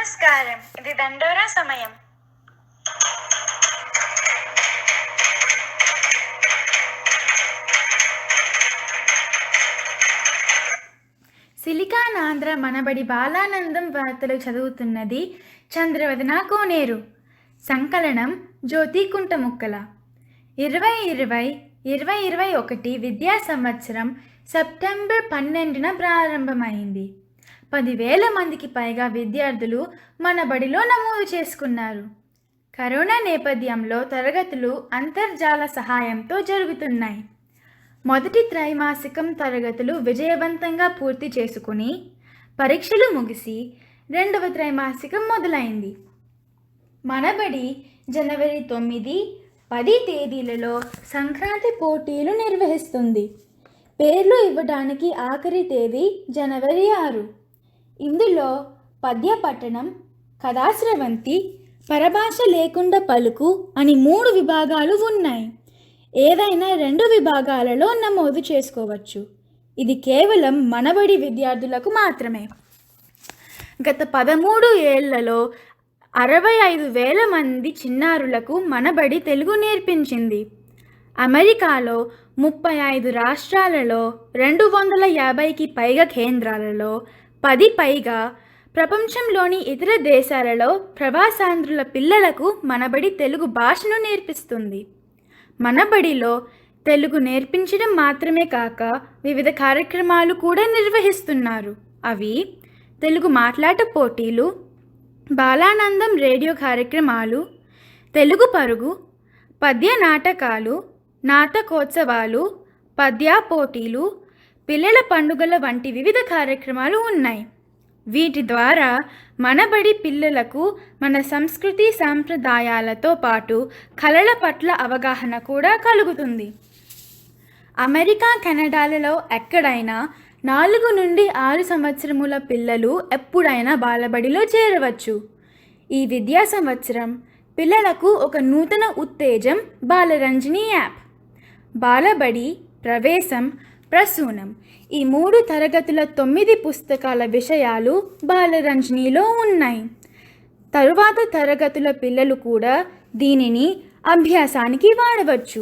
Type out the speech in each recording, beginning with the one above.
నమస్కారం, ఇది దండోరా సమయం. సిలికానాంధ్ర మనబడి బాలానందం వార్తలు చదువుతున్నది చంద్రవదన కోనేరు. సంకలనం జ్యోతి కుంటముక్కల. 2020-2021 విద్యా సంవత్సరం సెప్టెంబర్ 12న ప్రారంభమైంది. 10,000 మందికి పైగా విద్యార్థులు మన బడిలో నమోదు చేసుకున్నారు. కరోనా నేపథ్యంలో తరగతులు అంతర్జాల సహాయంతో జరుగుతున్నాయి. మొదటి త్రైమాసికం తరగతులు విజయవంతంగా పూర్తి చేసుకుని పరీక్షలు ముగిసి రెండవ త్రైమాసికం మొదలైంది. మనబడి జనవరి 9, 10 తేదీలలో సంక్రాంతి పోటీలు నిర్వహిస్తుంది. పేర్లు ఇవ్వడానికి ఆఖరి తేదీ జనవరి 6. ఇందులో పద్య పఠనం, కథాస్రవంతి, పరభాష లేకుండా పలుకు అని 3 విభాగాలు ఉన్నాయి. ఏదైనా 2 విభాగాలలో నమోదు చేసుకోవచ్చు. ఇది కేవలం మనబడి విద్యార్థులకు మాత్రమే. గత 13 ఏళ్లలో 65,000 మంది చిన్నారులకు మనబడి తెలుగు నేర్పించింది. అమెరికాలో 35 రాష్ట్రాలలో 250కి పైగా కేంద్రాలలో 10 పైగా, ప్రపంచంలోని ఇతర దేశాలలో ప్రవాసాంధ్రుల పిల్లలకు మనబడి తెలుగు భాషను నేర్పిస్తుంది. మనబడిలో తెలుగు నేర్పించడం మాత్రమే కాక వివిధ కార్యక్రమాలు కూడా నిర్వహిస్తున్నారు. అవి తెలుగు మాట్లాట పోటీలు, బాలానందం రేడియో కార్యక్రమాలు, తెలుగు పరుగు, పద్య నాటకాలు, నాటకోత్సవాలు, పద్య పోటీలు, పిల్లల పండుగల వంటి వివిధ కార్యక్రమాలు ఉన్నాయి. వీటి ద్వారా మనబడి పిల్లలకు మన సంస్కృతి సాంప్రదాయాలతో పాటు కళల పట్ల అవగాహన కూడా కలుగుతుంది. అమెరికా, కెనడాలలో ఎక్కడైనా 4 నుండి 6 సంవత్సరముల పిల్లలు ఎప్పుడైనా బాలబడిలో చేరవచ్చు. ఈ విద్యా సంవత్సరం పిల్లలకు ఒక నూతన ఉత్తేజం బాలరంజని యాప్. బాలబడి, ప్రవేశం, ప్రసూనం ఈ 3 తరగతుల 9 పుస్తకాల విషయాలు బాలరంజనిలో ఉన్నాయి. తరువాత తరగతుల పిల్లలు కూడా దీనిని అభ్యాసానికి వాడవచ్చు.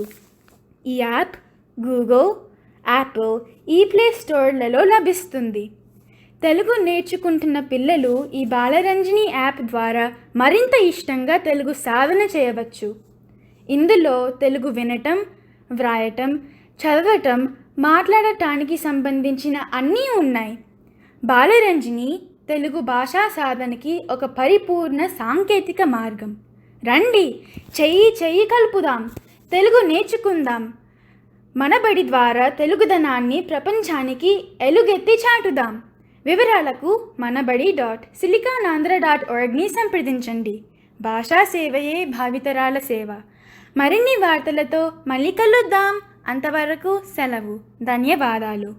ఈ యాప్ గూగుల్, యాపిల్, ప్లే స్టోర్లలో లభిస్తుంది. తెలుగు నేర్చుకుంటున్న పిల్లలు ఈ బాలరంజని యాప్ ద్వారా మరింత ఇష్టంగా తెలుగు సాధన చేయవచ్చు. ఇందులో తెలుగు వినటం, వ్రాయటం, చదవటం, మాట్లాడటానికి సంబంధించిన అన్నీ ఉన్నాయి. బాలరంజని తెలుగు భాషా సాధనకి ఒక పరిపూర్ణ సాంకేతిక మార్గం. రండి, చెయ్యి కలుపుదాం, తెలుగు నేర్చుకుందాం. మనబడి ద్వారా తెలుగుదనాన్ని ప్రపంచానికి ఎలుగెత్తి చాటుదాం. వివరాలకు manabadi.silicanandhra.orgని సంప్రదించండి. భాషా సేవయే భావితరాల సేవ. మరిన్ని వార్తలతో మళ్ళీ కలుద్దాం. అంతవరకు సెలవు. ధన్యవాదాలు.